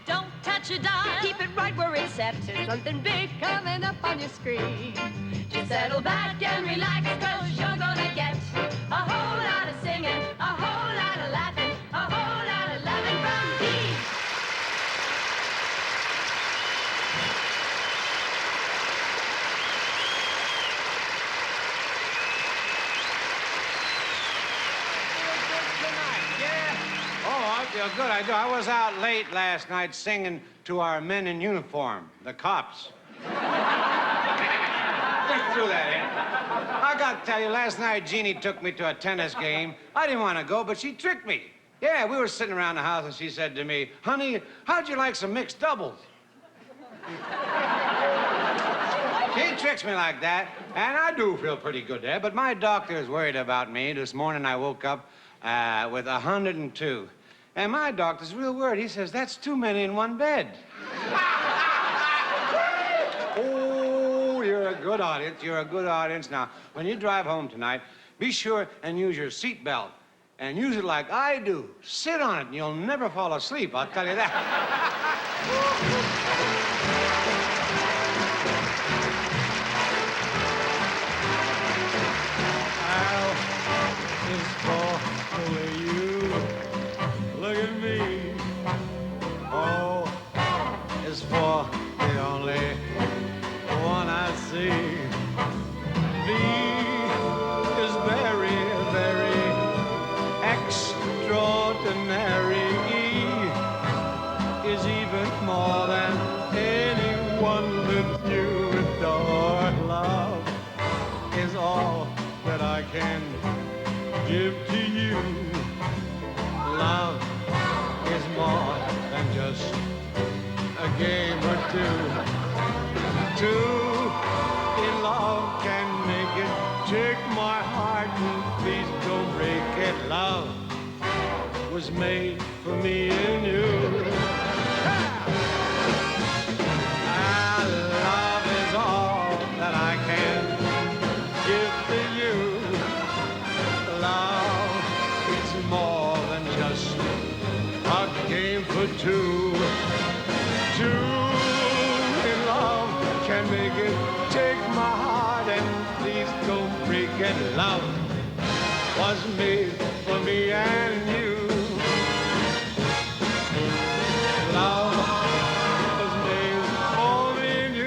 Don't touch your dial. Keep it right where it's set. There's something big coming up on your screen. Just settle back and relax, 'cause you're gonna get a whole lot of singing, a whole lot of laughing, a whole lot of loving from me. I feel good, I do. I was out late last night singing to our men in uniform, the cops. Just threw that in. I got to tell you, last night Jeannie took me to a tennis game. I didn't want to go, but she tricked me. Yeah, we were sitting around the house and she said to me, "Honey, how'd you like some mixed doubles?" She tricks me like that, and I do feel pretty good there, but my doctor is worried about me. This morning I woke up with 102. And my doctor's real worried. He says, that's too many in one bed. Oh, you're a good audience. You're a good audience. Now, when you drive home tonight, be sure and use your seatbelt. And use it like I do. Sit on it, and you'll never fall asleep, I'll tell you that. Look at me. Oh, it's for the only one I see. V is very, very extraordinary. E is even more than anyone that you adore. Love is all that I can give to you. Love is more than just a game or two. Two in love can make it. Take my heart and please don't break it. Love was made for me and you. Love is all that I can give to you. Love is more than just a game for two. Two in love can make it. Take my heart and please don't break it. Love was made for me and you. Love was made for me and you.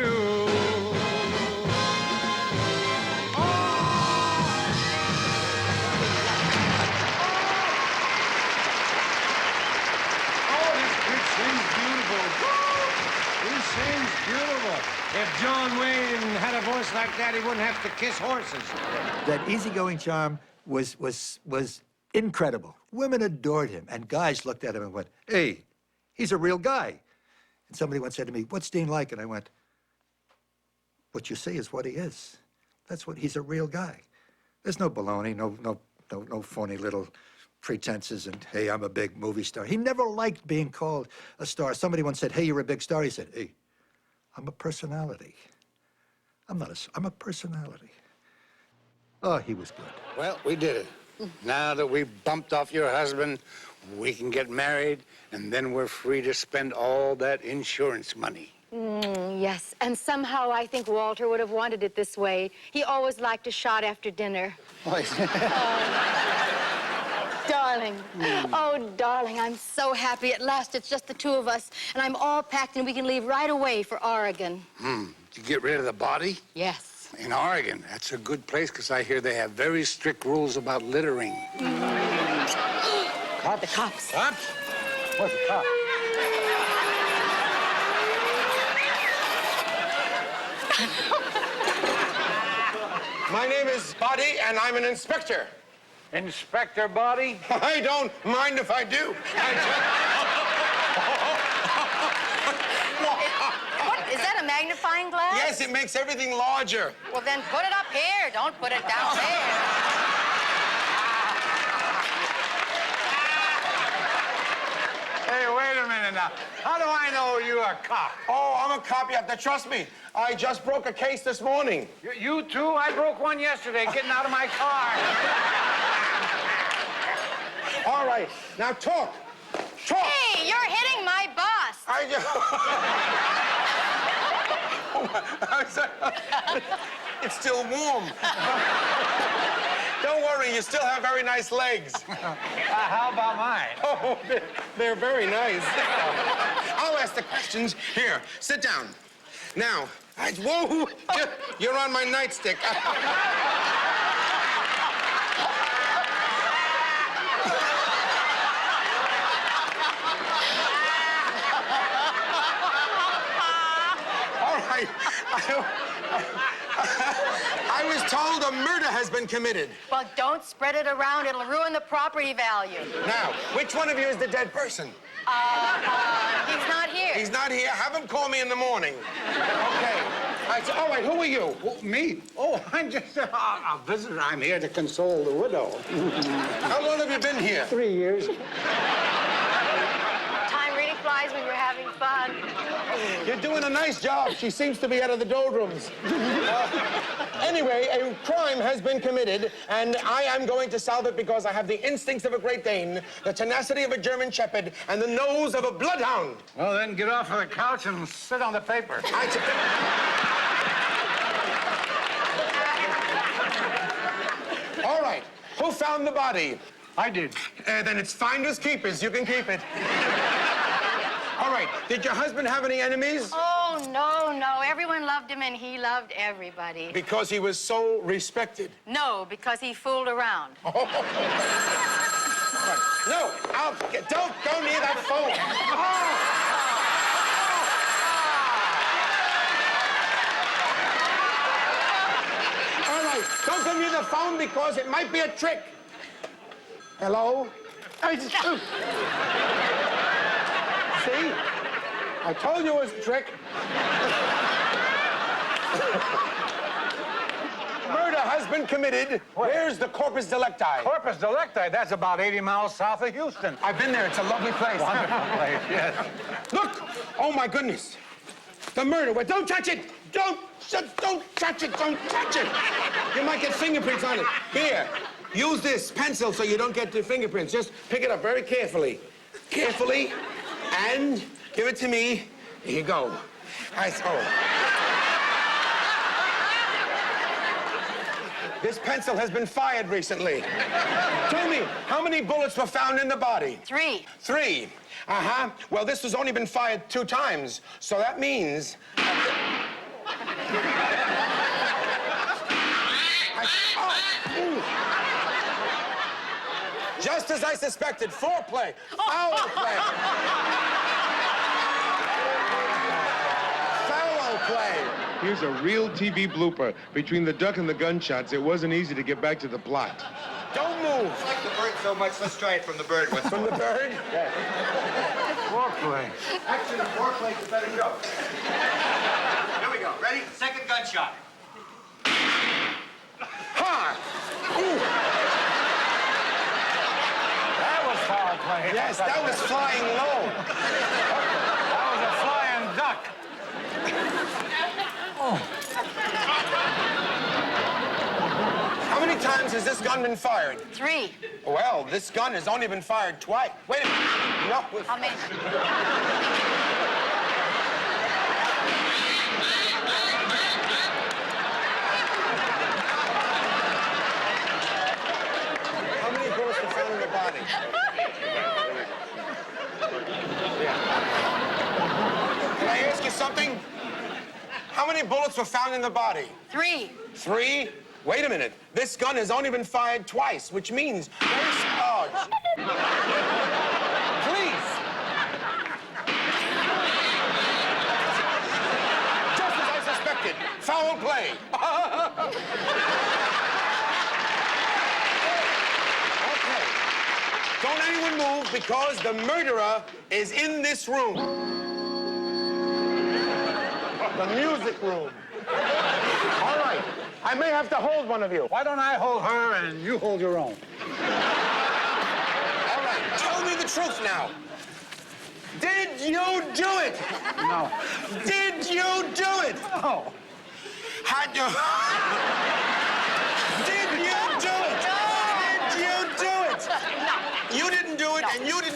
Beautiful. If John Wayne had a voice like that, he wouldn't have to kiss horses. That easygoing charm was incredible. Women adored him, and guys looked at him and went, hey, he's a real guy. And somebody once said to me, what's Dean like? And I went, what you say is what he is. That's what, he's a real guy. There's no baloney, no phony little pretenses and, hey, I'm a big movie star. He never liked being called a star. Somebody once said, hey, you're a big star. He said, hey, I'm a personality. I'm a personality. Oh, he was good. Well, we did it. Now that we bumped off your husband, we can get married, and then we're free to spend all that insurance money. Yes, and somehow I think Walter would have wanted it this way. He always liked a shot after dinner. Darling. Oh, darling, I'm so happy. At last, it's just the two of us, and I'm all packed, and we can leave right away for Oregon. Did you get rid of the body? Yes. In Oregon. That's a good place, because I hear they have very strict rules about littering. Cops. The cops. Cops? What's a cop? My name is Buddy, and I'm an inspector. Inspector Body? I don't mind if I do. What? Is that a magnifying glass? Yes, it makes everything larger. Well, then put it up here. Don't put it down there. Hey, wait a minute now. How do I know you're a cop? Oh, I'm a cop. You have to trust me. I just broke a case this morning. You too? I broke one yesterday getting out of my car. All right, now talk. Talk. Hey, you're hitting my boss. It's still warm. Don't worry, you still have very nice legs. How about mine? Oh, they're very nice. I'll ask the questions. Here, sit down. Now, whoa, you're on my nightstick. All right. I was told a murder has been committed. Well, don't spread it around. It'll ruin the property value. Now, which one of you is the dead person? He's not here. He's not here. Have him call me in the morning. Okay. All right, who are you? Me? Oh, I'm just a visitor. I'm here to console the widow. How long have you been here? 3 years. Time really flies when you're having fun. You're doing a nice job. She seems to be out of the doldrums. Anyway, a crime has been committed, and I am going to solve it because I have the instincts of a Great Dane, the tenacity of a German Shepherd, and the nose of a bloodhound. Well, then get off of the couch and sit on the paper. All right. Who found the body? I did. Then it's finders keepers. You can keep it. All right. Did your husband have any enemies? Oh, no. Everyone loved him, and he loved everybody. Because he was so respected. No, because he fooled around. No, don't go near that phone. All right, don't go near the phone because it might be a trick. Hello? See? I told you it was a trick. Murder has been committed. Where's the Corpus Delicti? Corpus Delicti, that's about 80 miles south of Houston. I've been there. It's a lovely place. Wonderful place, yes. Look! Oh, my goodness. The murder. Don't touch it! Don't touch it! Don't touch it! You might get fingerprints on it. Here, use this pencil so you don't get the fingerprints. Just pick it up very carefully. Carefully. And give it to me. Here you go. This pencil has been fired recently. Tell me, how many bullets were found in the body? 3. 3. Uh-huh. Well, this has only been fired 2 times, so that means... Just as I suspected, foreplay, foul play. Foul play. Here's a real TV blooper. Between the duck and the gunshots, it wasn't easy to get back to the plot. Don't move. I like the bird so much, let's try it from the bird once From the bird? Foreplay. Actually, the foreplay's a better joke. Here we go. Ready? Second gunshot. Ha! Ooh. That was foul play. Yes, that was flying low. That was a flying duck. How many times has this gun been fired? 3. Well, this gun has only been fired twice. Wait a minute. No. How many? How many bullets were found in the body? Can I ask you something? How many bullets were found in the body? 3. 3? Wait a minute. This gun has only been fired twice, which means... Oh, please. Just as I suspected. Foul play. Okay. Don't anyone move because the murderer is in this room. The music room. All right. I may have to hold one of you. Why don't I hold her and you hold your own? All right. Tell me the truth now. Did you do it? No. Did you do it? No. Had you... Did you do it? Did you do it? You did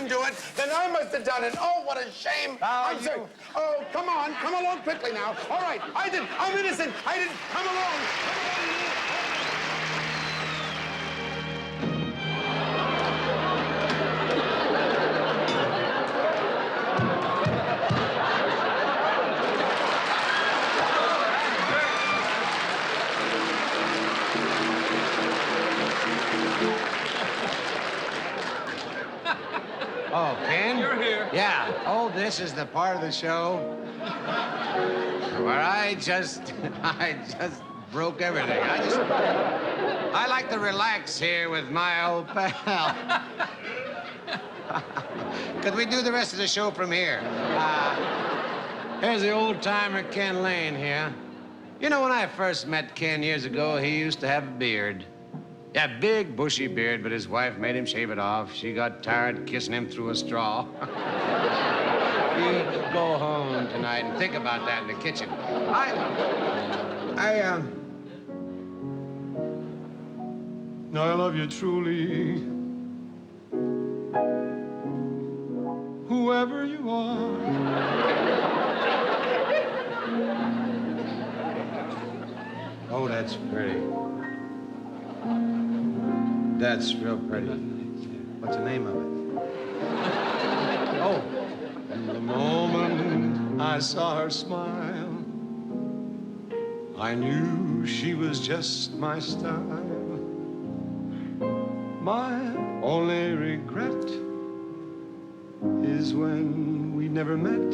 do it, then I must have done it. Oh, what a shame. I'm sorry. Oh, come on. Come along quickly now. All right. I'm innocent. I didn't. Come along. Oh, Ken? You're here. Yeah. Oh, this is the part of the show where I just broke everything. I like to relax here with my old pal. Could we do the rest of the show from here? Here's the old-timer Ken Lane here. You know, when I first met Ken years ago, he used to have a beard. Yeah, big, bushy beard, but his wife made him shave it off. She got tired kissing him through a straw. You go home tonight and think about that in the kitchen. I love you truly, whoever you are. Oh, that's pretty. That's real pretty. What's the name of it? Oh. The moment I saw her smile, I knew she was just my style. My only regret is when we never met,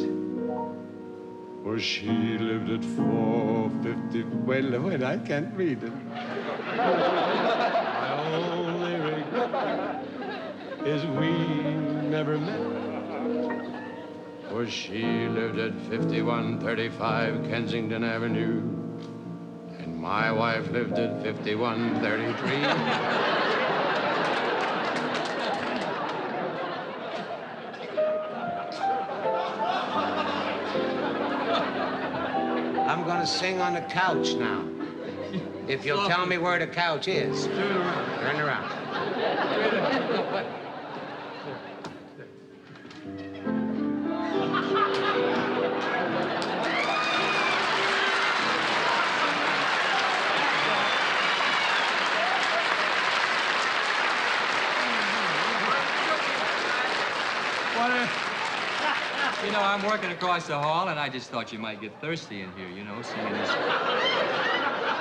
for she lived at 450. Wait, I can't read it. My only regret is we never met, For she lived at 5135 Kensington Avenue, and my wife lived at 5133. I'm gonna sing on the couch now. If you'll tell me where the couch is. turn around. Turn around. You know, I'm working across the hall, and I just thought you might get thirsty in here, you know, singing this.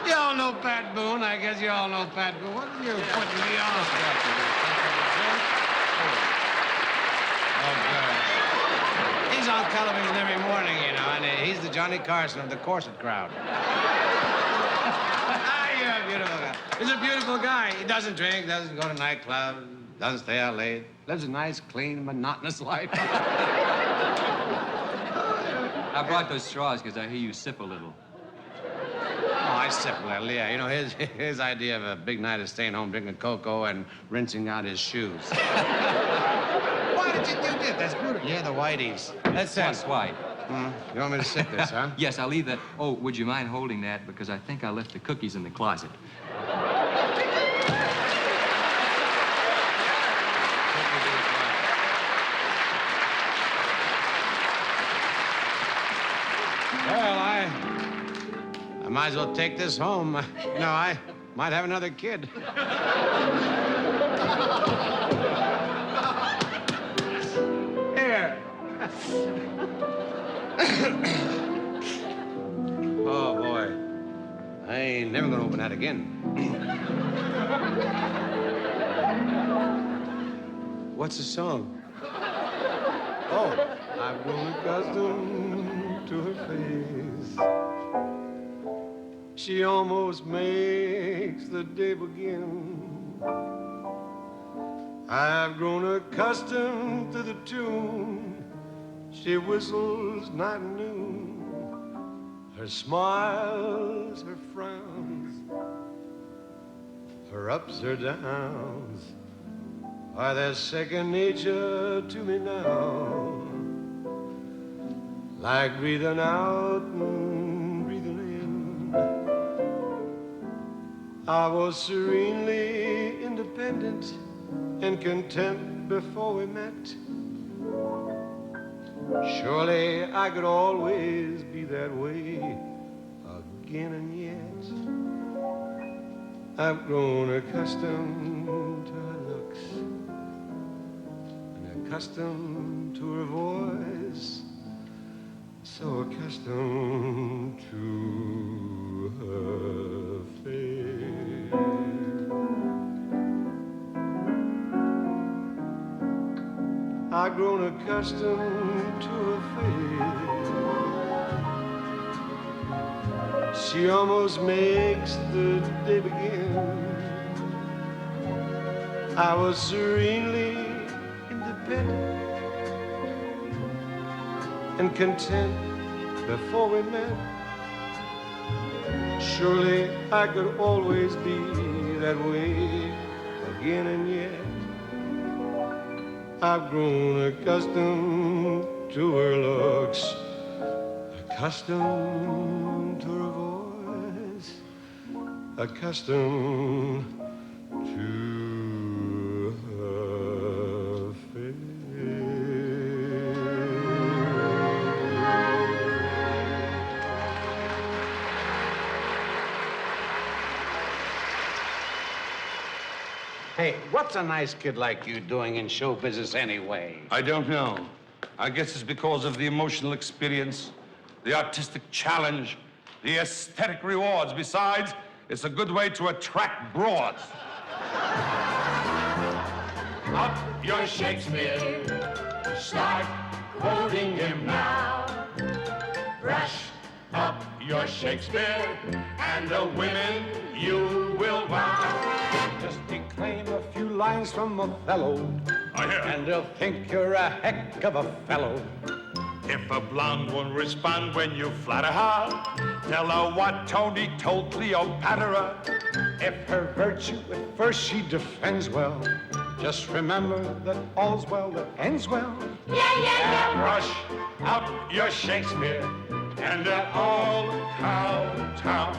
You all know Pat Boone. I guess you all know Pat Boone. What are you putting me on? Oh, good. He's on television every morning, you know, and he's the Johnny Carson of the corset crowd. You're a beautiful guy. He's a beautiful guy. He doesn't drink, doesn't go to nightclubs, doesn't stay out late. Lives a nice, clean, monotonous life. I brought those straws because I hear you sip a little. Oh, I sip a little, yeah. You know, his idea of a big night is staying home drinking cocoa and rinsing out his shoes. Why did you do this? That's beautiful. Yeah, the whiteys. That's Plus white. You want me to sip this, huh? Yes, I'll leave that. Oh, would you mind holding that? Because I think I left the cookies in the closet. Well, I might as well take this home. You know, I might have another kid. Here. Oh, boy. I ain't never gonna open that again. What's the song? Oh, I've grown accustomed to her face. She almost makes the day begin. I've grown accustomed to the tune she whistles night and noon. Her smiles, her frowns, her ups, her downs are their second nature to me now. Like breathing out and breathing in. I was serenely independent and content before we met. Surely I could always be that way again, and yet I've grown accustomed to her looks and accustomed to her voice, so accustomed to her face. I've grown accustomed to her face. She almost makes the day begin. I was serenely independent and content before we met. Surely I could always be that way again, and yet I've grown accustomed to her looks, accustomed to her voice, accustomed to her face. Hey, what's a nice kid like you doing in show business anyway? I don't know. I guess it's because of the emotional experience, the artistic challenge, the aesthetic rewards. Besides, it's a good way to attract broads. Up your Shakespeare, start quoting him now. Brush up your Shakespeare, and the women you will wow. Just declaim a few lines from Othello, and they'll think you're a heck of a fellow. If a blonde won't respond when you flatter her, tell her what Tony told Cleopatra. If her virtue at first she defends well, just remember that all's well that ends well. Yeah. Brush up your Shakespeare and the old town.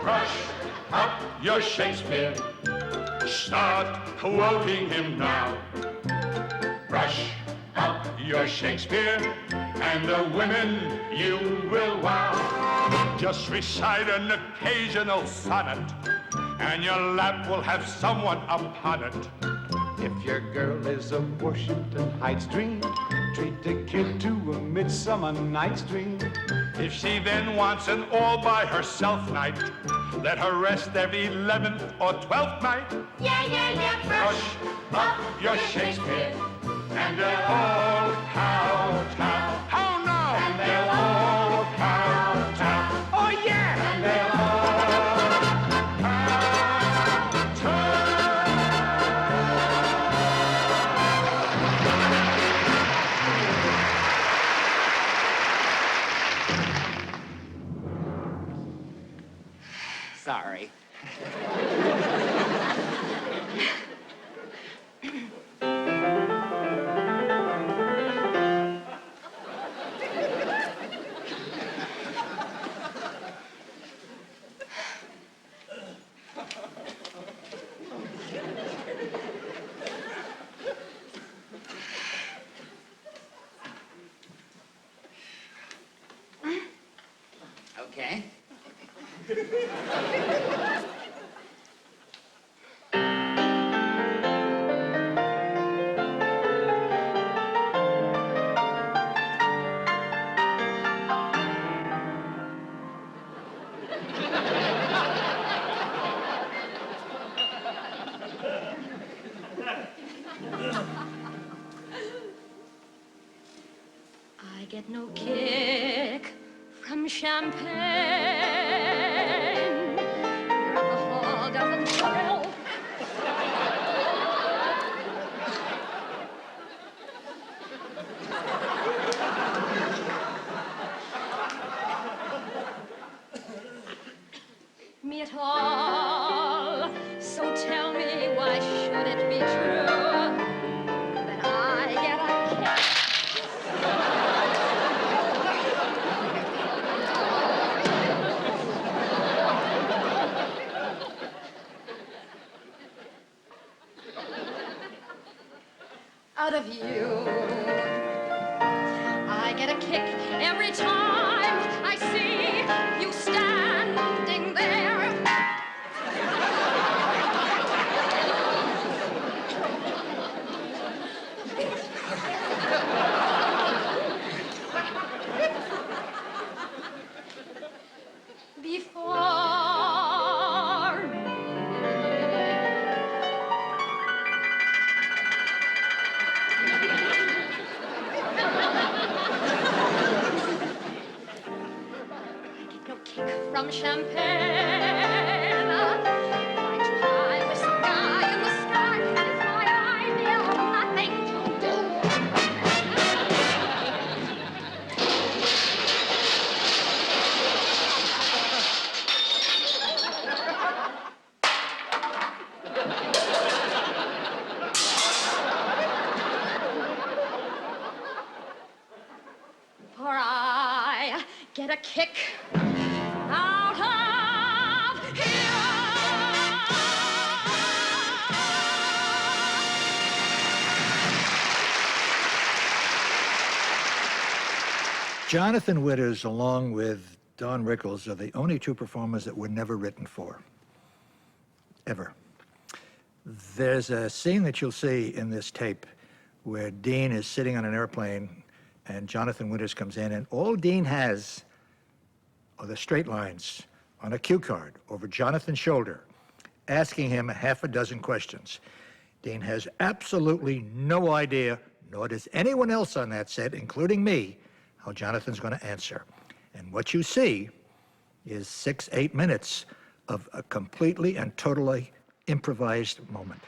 Brush up your Shakespeare, start quoting him now. Brush up your Shakespeare, and the women you will wow. Just recite an occasional sonnet, and your lap will have someone upon it. If your girl is a Washington Heights dream, treat the kid to a Midsummer Night's Dream. If she then wants an all-by-herself night, let her rest every 11th or 12th night. Yeah. Brush up your Shakespeare, and they'll all kowtow. How now? And they'll all kowtow. Oh, yeah! And they'll all Sorry. Okay. I get no kick from champagne. Your alcohol doesn't thrill. Me at all. So tell me, why should it be true that I get a kick? of you. I get a kick every time I see you standing there. Before no kick from champagne. Trying to hide with some guy in the sky is my idea of nothing to do. For I get a kick out of here. Jonathan Winters, along with Don Rickles, are the only two performers that were never written for. Ever. There's a scene that you'll see in this tape where Dean is sitting on an airplane and Jonathan Winters comes in, and all Dean has are the straight lines on a cue card over Jonathan's shoulder, asking him a half a dozen questions. Dean has absolutely no idea, nor does anyone else on that set, including me, how Jonathan's going to answer. And what you see is 6-8 minutes of a completely and totally improvised moment.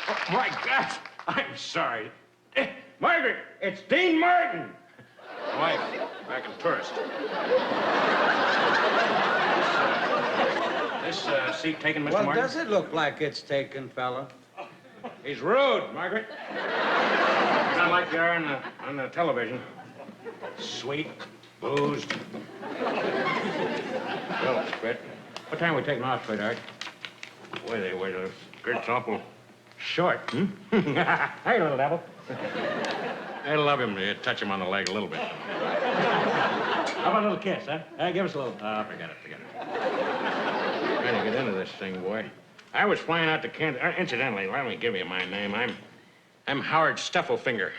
Oh, my God! I'm sorry. Margaret, it's Dean Martin. Wife, back in tourist. This seat taken, Mr. Well, Martin? does it look like it's taken, fella? He's rude, Margaret. Not like you are on the television. Sweet, boozed. Well, Fred, what time are we taking off, sweetheart? Boy, the skirt's awful short, hmm? Hey, little devil. I'd love him to touch him on the leg a little bit. How about a little kiss, huh? Give us a little... Oh, forget it. Trying to get into this thing, boy. I was flying out to Kansas. Incidentally, let me give you my name. I'm Howard Stufflefinger,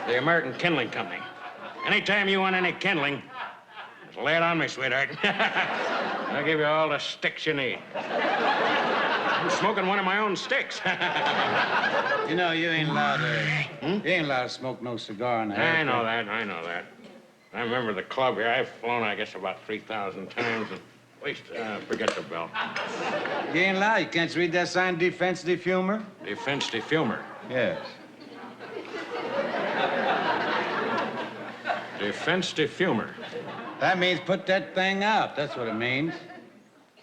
the American Kindling Company. Anytime you want any kindling, just lay it on me, sweetheart. I'll give you all the sticks you need. I'm smoking one of my own sticks. You know, you ain't allowed to smoke no cigar on the I know that. I remember the club here. I've flown, I guess, about 3,000 times. And forget the bell. You ain't allowed. You can't read that sign, Defense de Fumer? Defense de Fumer. Yes. Defense de Fumer. That means put that thing out. That's what it means.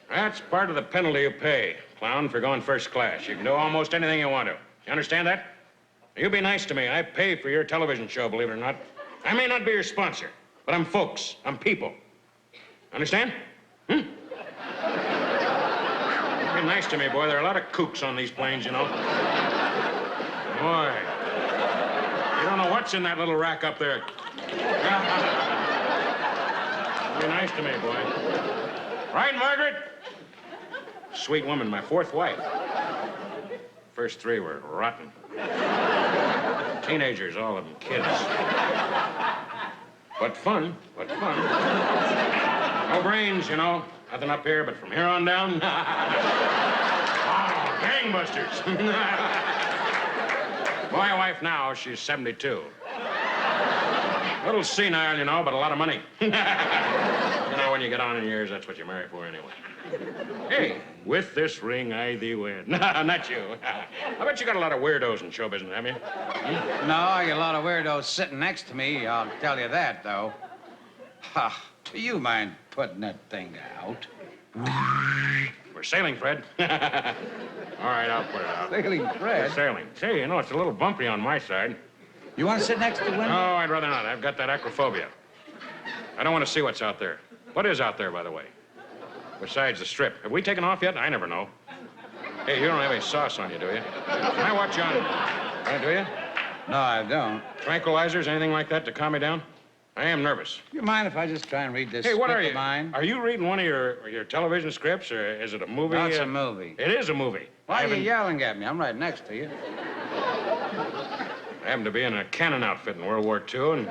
That's part of the penalty you pay, clown, for going first class. You can do almost anything you want to. You understand that? You be nice to me. I pay for your television show, believe it or not. I may not be your sponsor, but I'm folks. I'm people. Understand? Be nice to me, boy. There are a lot of kooks on these planes, you know. Boy. You don't know what's in that little rack up there. Be nice to me, boy. Right, Margaret? Sweet woman, my fourth wife. First three were rotten. Teenagers, all of them kids. But fun. No brains, you know. Nothing up here, but from here on down. Oh, gangbusters. My wife now, she's 72. A little senile, you know, but a lot of money. You know, when you get on in years, that's what you marry for anyway. Hey, with this ring I thee wed. Not you. I bet you got a lot of weirdos in show business, have you? No, I got a lot of weirdos sitting next to me, I'll tell you that, though. Ha, do you mind putting that thing out? We're sailing, Fred. All right, I'll put it out. Sailing, Fred? We're sailing. Say, you know, it's a little bumpy on my side. You want to sit next to the window? No, I'd rather not. I've got that acrophobia. I don't want to see what's out there. What is out there, by the way? Besides the strip. Have we taken off yet? I never know. Hey, you don't have any sauce on you, do you? Can I watch you on... do you? No, I don't. Tranquilizers, anything like that to calm me down? I am nervous. You mind if I just try and read this Hey, what script are you? of mine? Are you reading one of your television scripts, or is it a movie? That's a movie. It is a movie. Why are you I yelling at me? I'm right next to you. happened to be in a cannon outfit in World War II, and...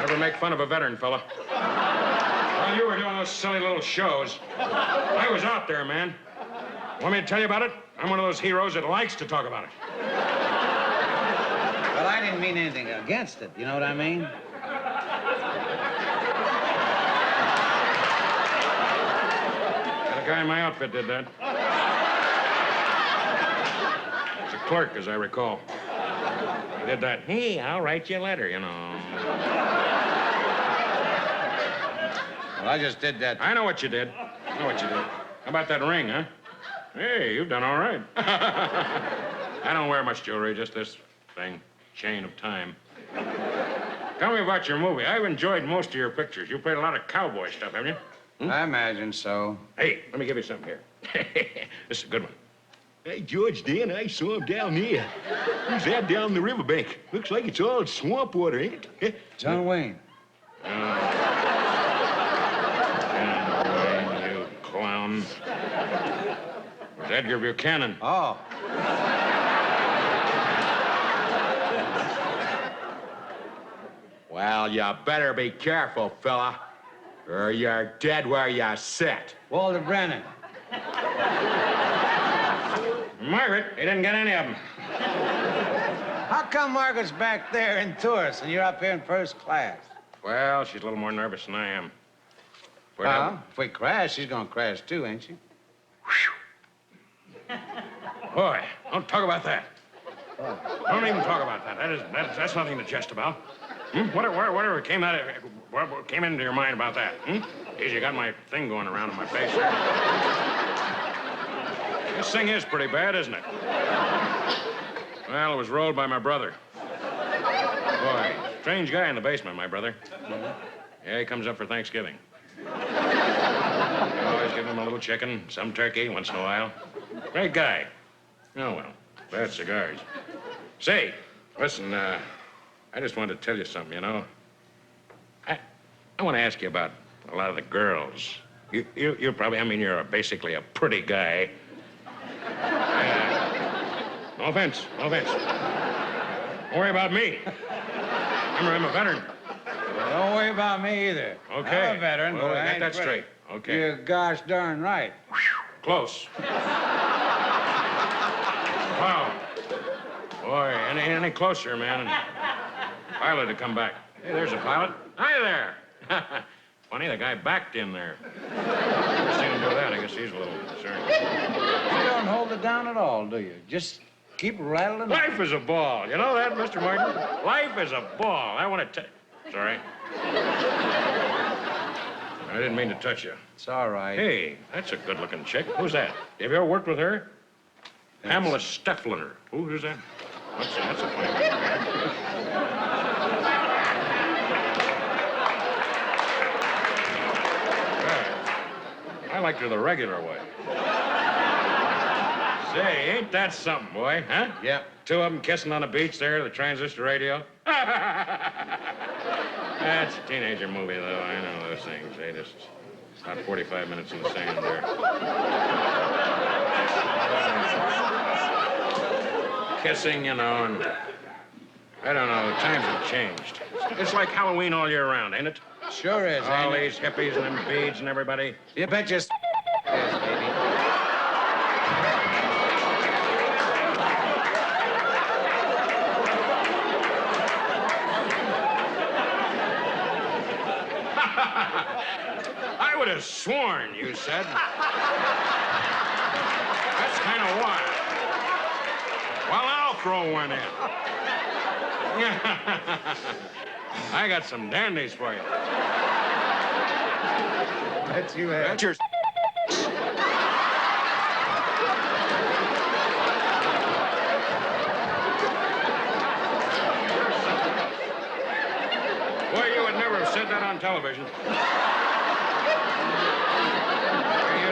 Never make fun of a veteran, fella. While you were doing those silly little shows, I was out there, man. Want me to tell you about it? I'm one of those heroes that likes to talk about it. Well, I didn't mean anything against it. You know what I mean? The guy in my outfit did that. He's a clerk, as I recall. He did that. Hey, I'll write you a letter, you know. Well, I just did that. I know what you did. I know what you did. How about that ring, huh? Hey, you've done all right. I don't wear much jewelry, just this thing, chain of time. Tell me about your movie. I've enjoyed most of your pictures. You played a lot of cowboy stuff, haven't you? I imagine so. Hey, let me give you something here. This is a good one. Hey, George, Dan, I saw him down there. Who's that down the riverbank? Looks like it's all swamp water, ain't it? John Wayne. You clown. It was Edgar Buchanan. Oh. Well, you better be careful, fella, or you're dead where you sit. Walter Brennan. Margaret, he didn't get any of them. How come Margaret's back there in tourists and you're up here in first class? Well, she's a little more nervous than I am. Well, if we crash, she's gonna crash too, ain't she? Boy, don't talk about that. Don't even talk about that. That's nothing to jest about. Whatever came into your mind about that? Geez, you got my thing going around in my face. This thing is pretty bad, isn't it? Well, it was rolled by my brother. Boy, strange guy in the basement, my brother. Yeah, he comes up for Thanksgiving. Always give him a little chicken, some turkey once in a while. Great guy. Oh, well, bad cigars. Say, listen, I just wanted to tell you something, you know. I want to ask you about a lot of the girls. You're probably, I mean, you're basically a pretty guy. No offense, no offense. Don't worry about me. Remember, I'm a veteran. Don't worry about me either. Okay. I'm a veteran, Well, but I I got ain't that pretty. straight. Okay. You're gosh darn right. Close. Wow. Boy, any closer, man. And pilot to come back. Hey, there's a pilot. Hi there. Funny, the guy backed in there. Never seen him do that. I guess he's a little concerned. You don't hold it down at all, do you? Just keep rattling. Life is a ball. You know that, Mr. Martin? Life is a ball. I want to Sorry. I didn't mean to touch you. It's all right. Hey, that's a good-looking chick. Who's that? Have you ever worked with her? Yes. Pamela Steffliner. Who's that? That's a funny name. I liked her the regular way. Say, ain't that something, boy, huh? Yep. Two of them kissing on the beach there, the transistor radio. That's a teenager movie, though. I know those things. They just about 45 minutes in the sand there. Kissing, you know, and I don't know. Times have changed. It's like Halloween all year round, ain't it? Sure is. All these hippies and them beads and everybody. You bet your yes, baby. I would have sworn you said. That's kind of wild. Well, I'll throw one in. I got some dandies for you. That's you, have. That's your... Boy, you would never have said that on on television. You'd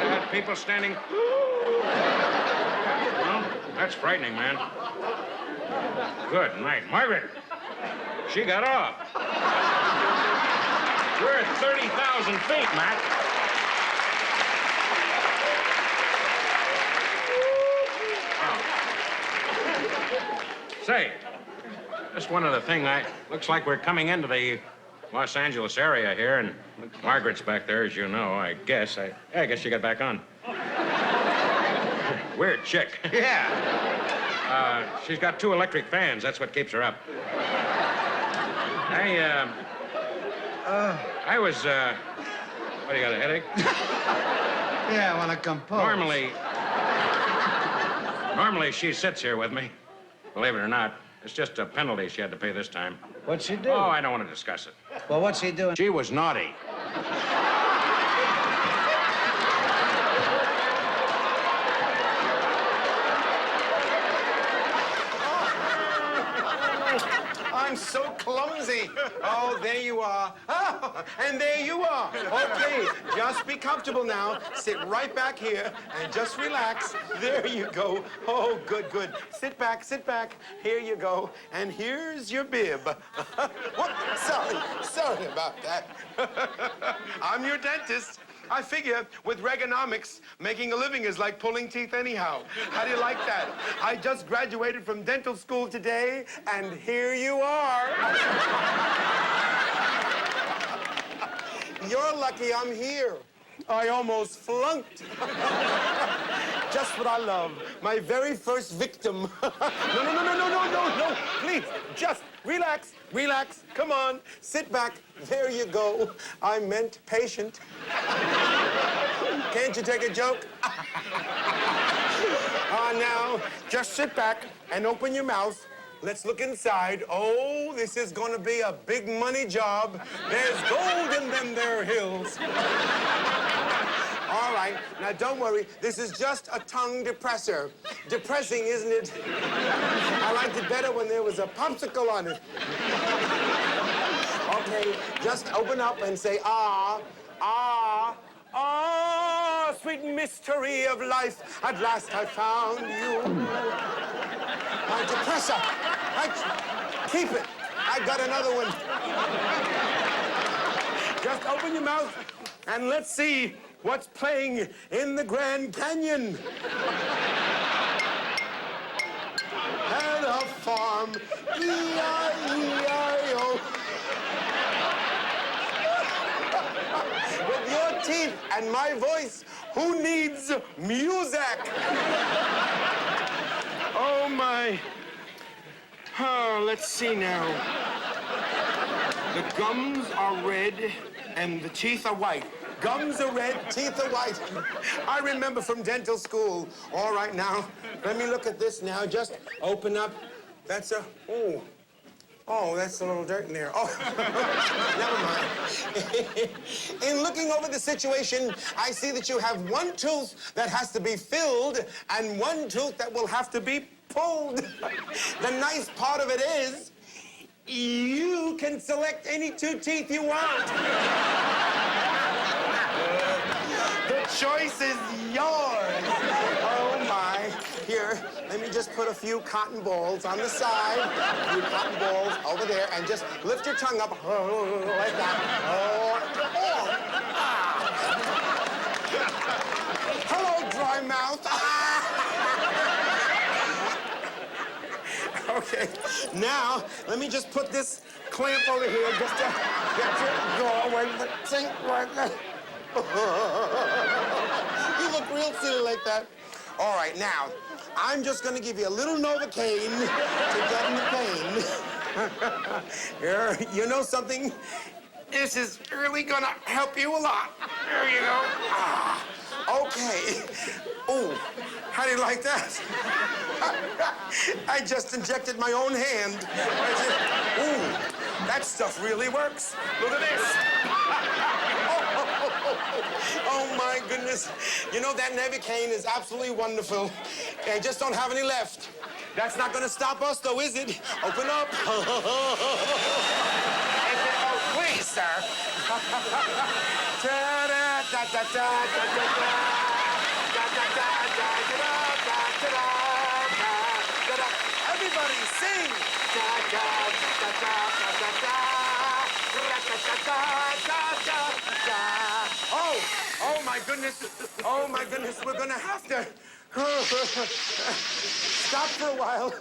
have had people standing. Well, that's frightening, man. Good night. Margaret, she got off. We're at 30,000 feet, Matt. Say, just one other thing. Looks like we're coming into the Los Angeles area here, and Margaret's back there, as you know, I guess. I guess she got back on. Weird chick. Yeah. She's got 2 electric fans. That's what keeps her up. I was, what, do you got a headache? Yeah, I want to compose. Normally she sits here with me. Believe it or not, it's just a penalty she had to pay this time. What'd she do? Oh, I don't want to discuss it. Well, what's she doing? She was naughty. I'm so clumsy. Oh, there you are. Oh, and there you are. Okay, just be comfortable now. Sit right back here and just relax. There you go. Oh, good, good. Sit back, sit back. Here you go. And here's your bib. Whoop, sorry about that. I'm your dentist. I figure with Reaganomics, making a living is like pulling teeth anyhow. How do you like that? I just graduated from dental school today, and here you are. You're lucky I'm here. I almost flunked. Just what I love. My very first victim. No. Please, just relax, relax. Come on, sit back. There you go. I meant patient. Can't you take a joke? Now, just sit back and open your mouth. Let's look inside. Oh, this is gonna be a big money job. There's gold in them there hills. All right, now don't worry. This is just a tongue depressor. Depressing, isn't it? I liked it better when there was a popsicle on it. Okay, just open up and say, ah, ah, ah, sweet mystery of life. At last I found you. My depressor. Keep it. I got another one. Just open your mouth and let's see what's playing in the Grand Canyon. At a farm, E-I-E-I-O. With your teeth and my voice, who needs music? Oh, my. Oh, let's see now. The gums are red and the teeth are white. Gums are red, teeth are white. I remember from dental school. All right, now, let me look at this now. Just open up. That's a, oh, that's a little dirt in there. Oh, never mind. In looking over the situation, I see that you have one tooth that has to be filled and one tooth that will have to be pulled. The nice part of it is, you can select any 2 teeth you want. The choice is yours. Oh, my. Here, let me just put a few cotton balls on the side, a few cotton balls over there, and just lift your tongue up like that. Hello, dry mouth. Okay, now, let me just put this clamp over here just to get your doorway to sink right there. You look real silly like that. All right, now, I'm just gonna give you a little Novocaine to deaden the pain. Here, you know something? This is really gonna help you a lot. There you go. Okay. Oh, how do you like that? I just injected my own hand. Ooh, that stuff really works. Look at this. Oh, my goodness. You know, that Novocaine is absolutely wonderful. I just don't have any left. That's not going to stop us, though, is it? Open up. Oh, please, sir. Everybody sing! Oh my goodness. Oh my goodness, we're gonna have to stop for a while.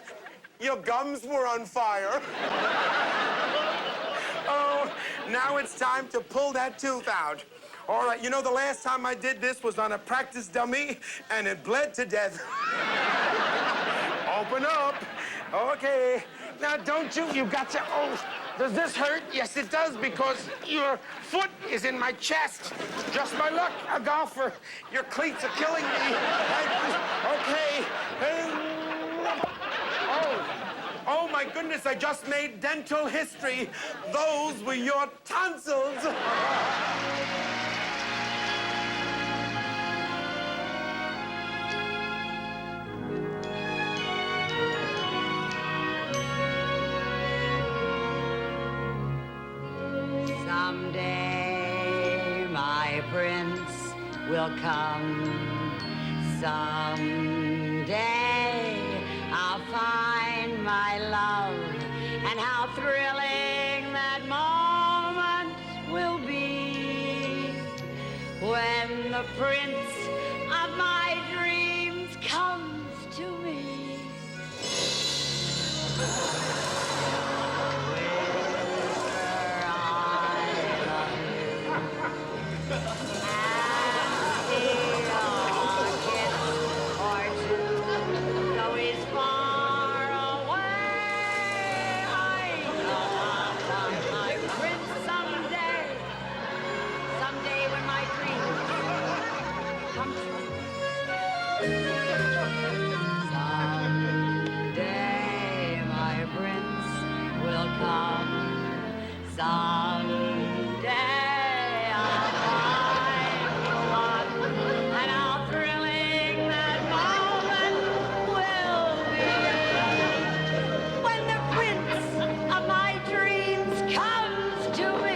Your gums were on fire. Oh, now it's time to pull that tooth out. All right, you know, the last time I did this was on a practice dummy, and it bled to death. Open up. Okay. Now, don't you got to, oh, does this hurt? Yes, it does, because your foot is in my chest. Just my luck, a golfer. Your cleats are killing me. Okay. Oh, my goodness, I just made dental history. Those were your tonsils. Someday my prince will come. Someday I'll find my love, and how thrilling that moment will be when the prince of my dreams comes to me. Someday I'll find the one, and how thrilling that moment will be when the prince of my dreams comes to me.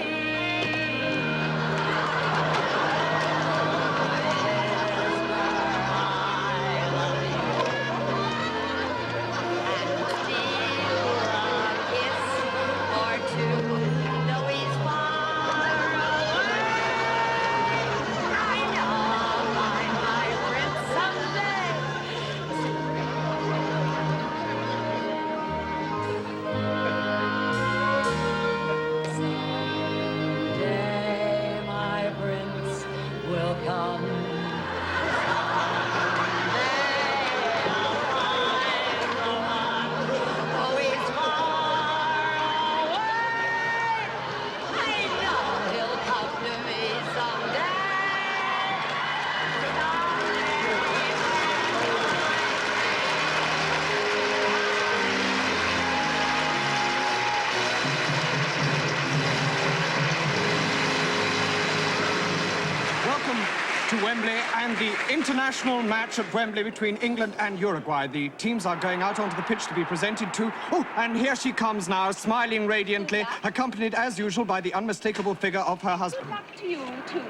To Wembley and the international match at Wembley between England and Uruguay. The teams are going out onto the pitch to be presented to. Oh, and here she comes now, smiling radiantly, accompanied as usual by the unmistakable figure of her husband. Good luck to you, too.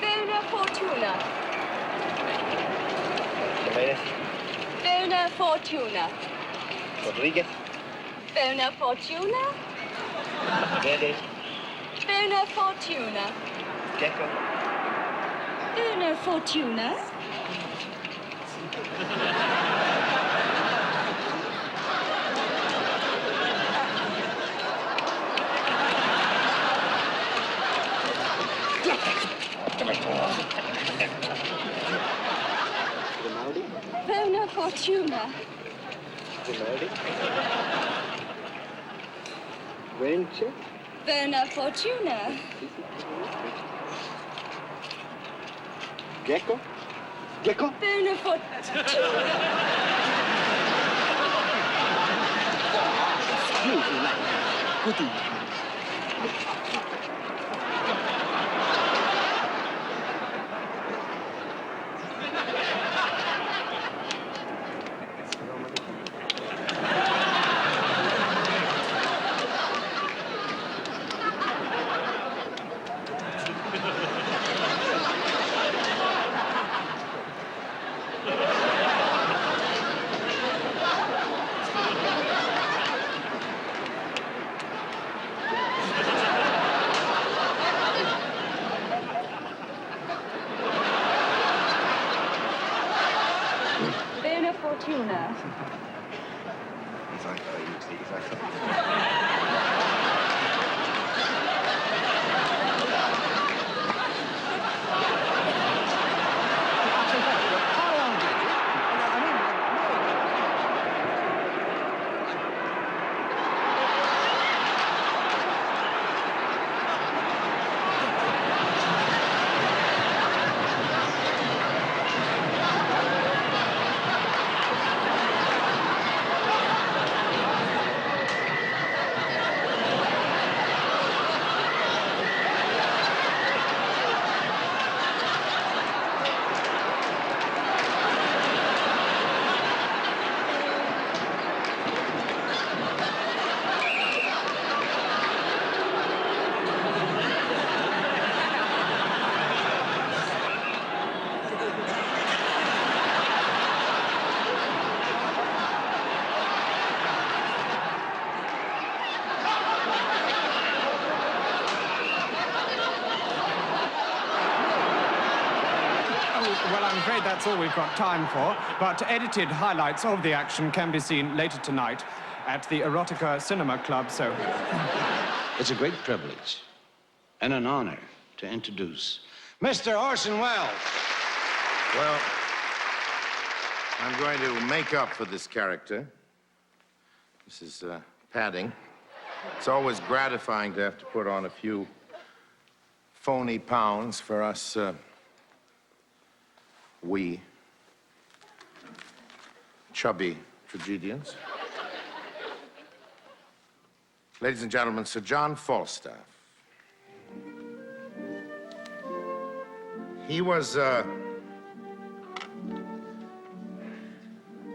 Buona fortuna. Buona fortuna. Rodriguez. Buona fortuna. Verde. Buona fortuna. Gecko. Buona fortuna. Buona fortuna. Vence. Buona fortuna. Gecko. Gecko. Buona fortuna. Excuse me, mate. Good evening. tuna. Well, I'm afraid that's all we've got time for, but edited highlights of the action can be seen later tonight at the Erotica Cinema Club, so... It's a great privilege and an honor to introduce Mr. Orson Welles. Well, I'm going to make up for this character. This is padding. It's always gratifying to have to put on a few phony pounds for us, chubby tragedians. Ladies and gentlemen, Sir John Falstaff. He was,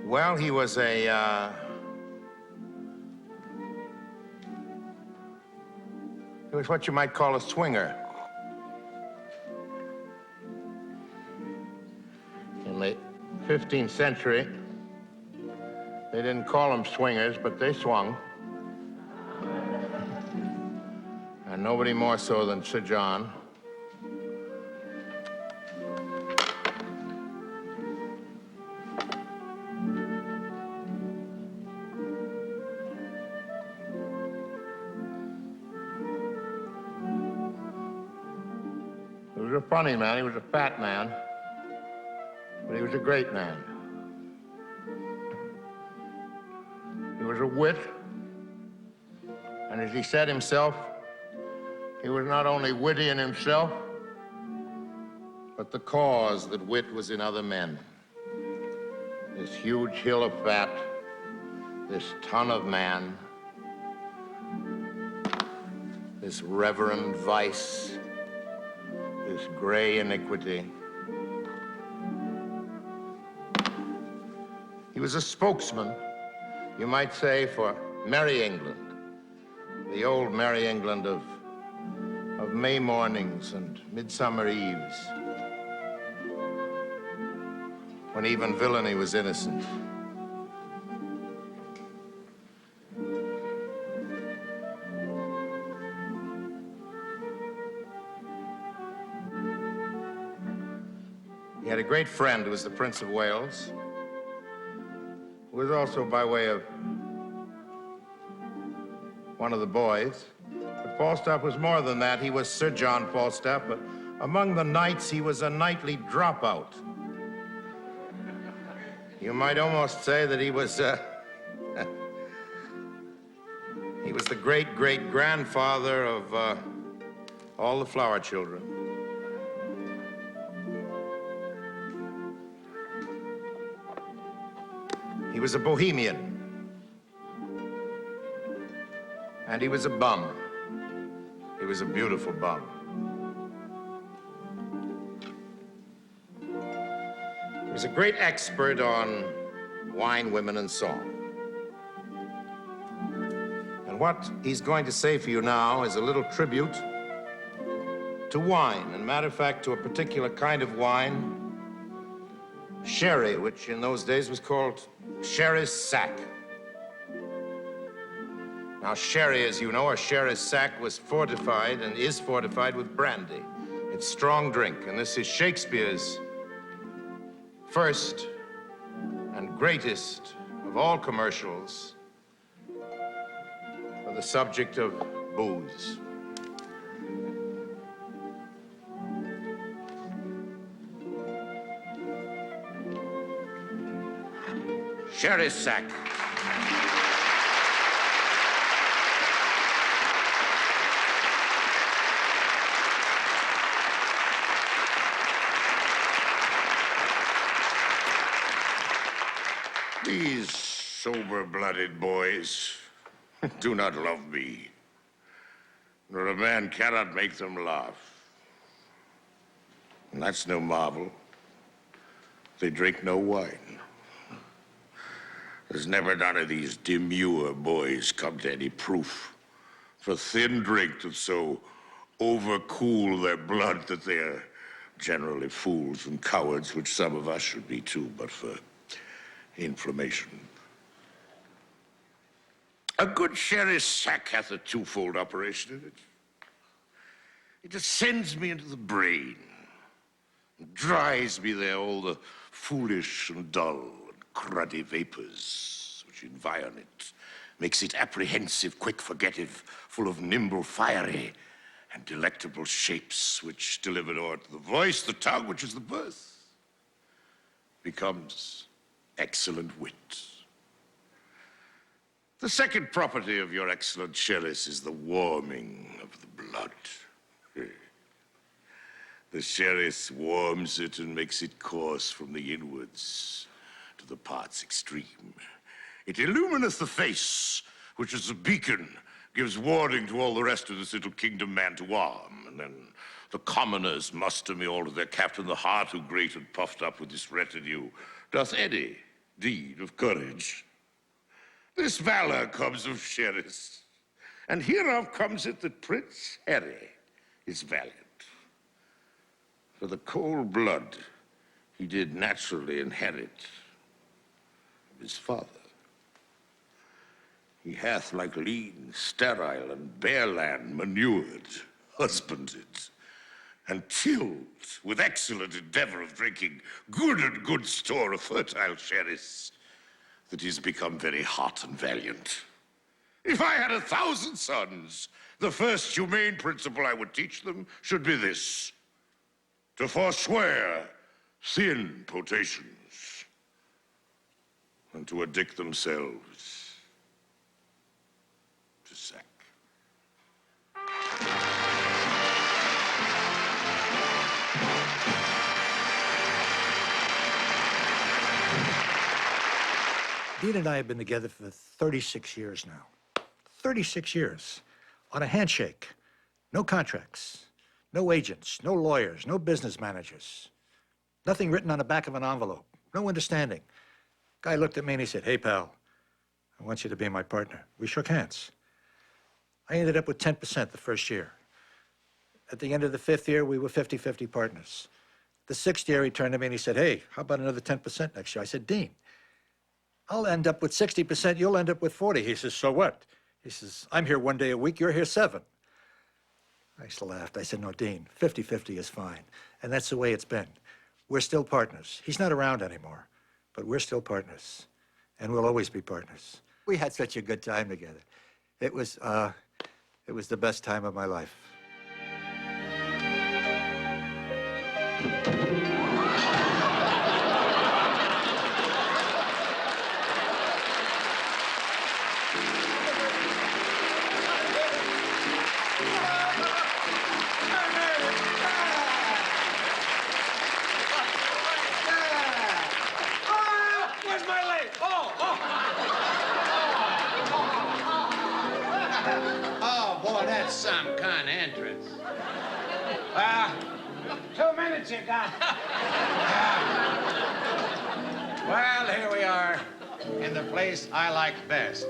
well, he was a, he was what you might call a swinger. In the 15th century, they didn't call them swingers, but they swung. And nobody more so than Sir John. He was a funny man. He was a fat man. But he was a great man. He was a wit. And as he said himself, he was not only witty in himself, but the cause that wit was in other men. This huge hill of fat, this ton of man, this reverend vice, this gray iniquity. He was a spokesman, you might say, for Merry England, the old Merry England of May mornings and midsummer eves, when even villainy was innocent. He had a great friend who was the Prince of Wales, who was also by way of one of the boys. But Falstaff was more than that. He was Sir John Falstaff, but among the knights, he was a knightly dropout. You might almost say that he was the great-great-grandfather of all the flower children. He was a bohemian. And he was a bum. He was a beautiful bum. He was a great expert on wine, women, and song. And what he's going to say for you now is a little tribute to wine. And matter of fact, to a particular kind of wine, sherry, which in those days was called sherry sack. Now, sherry, as you know, or sherry sack, was fortified and is fortified with brandy. It's strong drink, and this is Shakespeare's first and greatest of all commercials for the subject of booze. Sherry Sack. These sober-blooded boys do not love me, nor a man cannot make them laugh. And that's no marvel. They drink no wine. There's never none of these demure boys come to any proof for thin drink to so overcool their blood that they're generally fools and cowards, which some of us should be too, but for inflammation. A good sherry sack hath a twofold operation in it. It ascends me into the brain, and dries me there all the foolish and dull and cruddy vapors which environ it, makes it apprehensive, quick forgettive, full of nimble, fiery, and delectable shapes which, delivered o'er to the voice, the tongue, which is the birth, becomes excellent wit. The second property of your excellent sherris is the warming of the blood. The sherris warms it and makes it course from the inwards to the parts extreme. It illumineth the face, which as a beacon gives warning to all the rest of this little kingdom man to arm. And then the commoners muster me all to their captain, the heart who great and puffed up with this retinue doth any deed of courage. This valor comes of sherris, and hereof comes it that Prince Harry is valiant. For the cold blood he did naturally inherit of his father. He hath like lean, sterile, and bare land manured, husbanded, and tilled with excellent endeavor of drinking good and good store of fertile sherris, that he's become very hot and valiant. If I had 1,000 sons, the first humane principle I would teach them should be this: to forswear thin potations, and to addict themselves to sack. Dean and I have been together for 36 years now. 36 years. On a handshake. No contracts. No agents. No lawyers. No business managers. Nothing written on the back of an envelope. No understanding. Guy looked at me and he said, "Hey, pal, I want you to be my partner." We shook hands. I ended up with 10% the first year. At the end of the 5th year, we were 50-50 partners. The 6th year, he turned to me and he said, "Hey, how about another 10% next year?" I said, "Dean, I'll end up with 60%, you'll end up with 40. He says, "So what?" He says, "I'm here 1 day a week, you're here 7. I just laughed. I said, "No, Dean, 50-50 is fine." And that's the way it's been. We're still partners. He's not around anymore, but we're still partners. And we'll always be partners. We had such a good time together. It was the best time of my life. Oh, boy, that's some kind of entrance. 2 minutes you got. Well, here we are in the place I like best.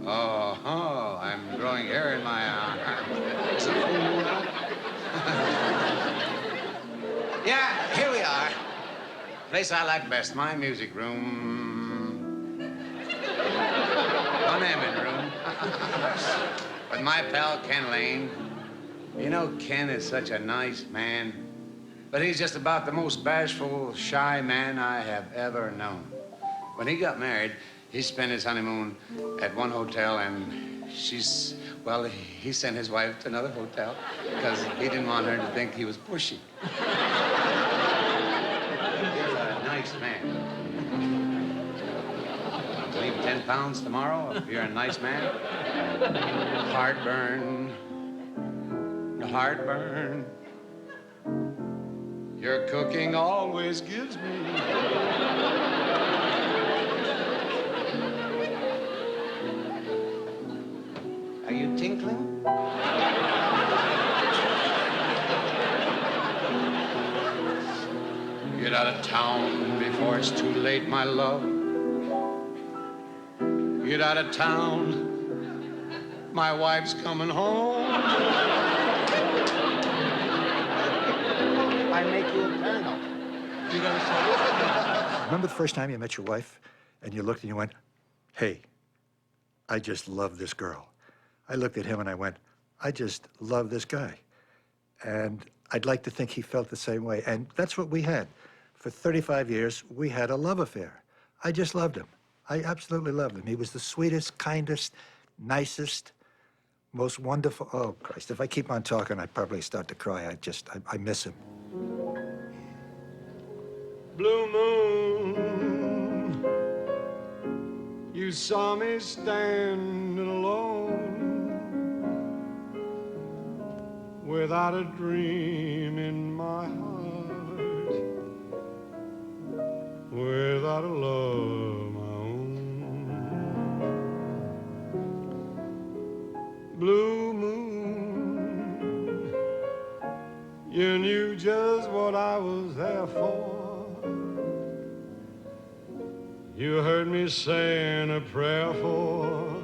Oh, I'm growing hair in my arm. Yeah, here we are. Place I like best, my music room. One admin room. With my pal Ken Lane. You know, Ken is such a nice man. but he's just about the most bashful, shy man I have ever known. When he got married, he spent his honeymoon at one hotel, and well, he sent his wife to another hotel because he didn't want her to think he was pushy. You're a nice man. Leave 10 pounds tomorrow if you're a nice man. Heartburn. Heartburn. Your cooking always gives me. Are you tinkling? Get out of town before it's too late, my love. Get out of town. My wife's coming home. I make you a colonel. You gotta say. Remember the first time you met your wife and you looked and you went, hey, I just love this girl. I looked at him and I went, I just love this guy. And I'd like to think he felt the same way. And that's what we had. For 35 years, we had a love affair. I just loved him. I absolutely loved him. He was the sweetest, kindest, nicest, most wonderful. Oh, Christ, if I keep on talking, I'd probably start to cry. I miss him. Blue moon, you saw me standing alone without a dream in my heart, without a love of my own. Blue moon, you knew just what I was there for. You heard me saying a prayer for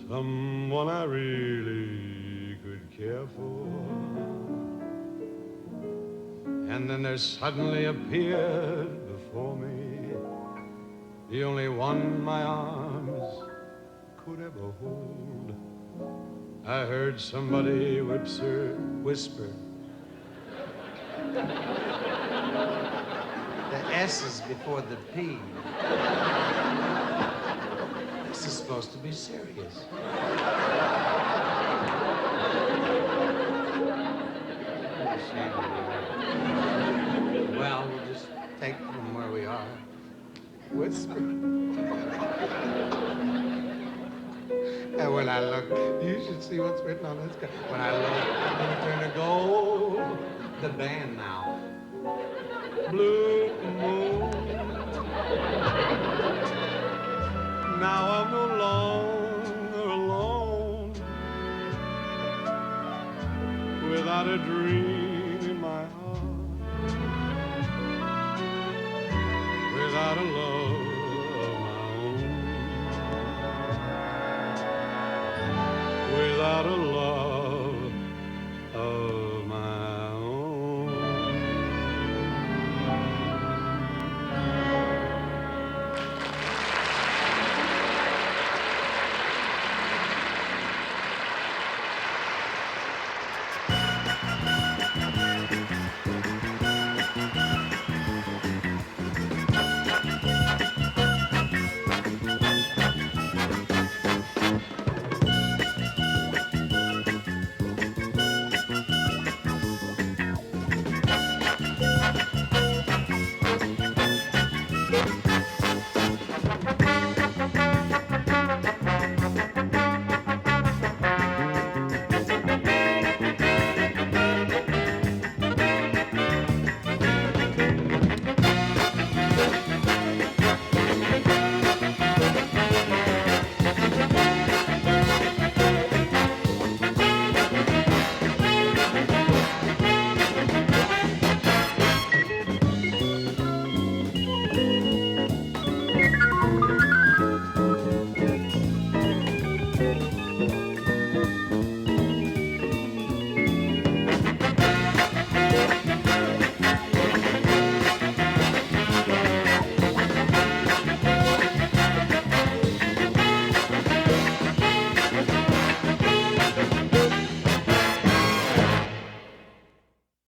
someone I really could care for. And then there suddenly appeared before me the only one my arms could ever hold. I heard somebody whisper. The S is before the P. This is supposed to be serious. Well, we'll just take from where we are. Whisper. And when I look, you should see what's written on this guy. When I look, I'm gonna turn to gold. The band now. Blue moon, now I'm no longer alone, without a dream in my heart, without a love of my own, without a love.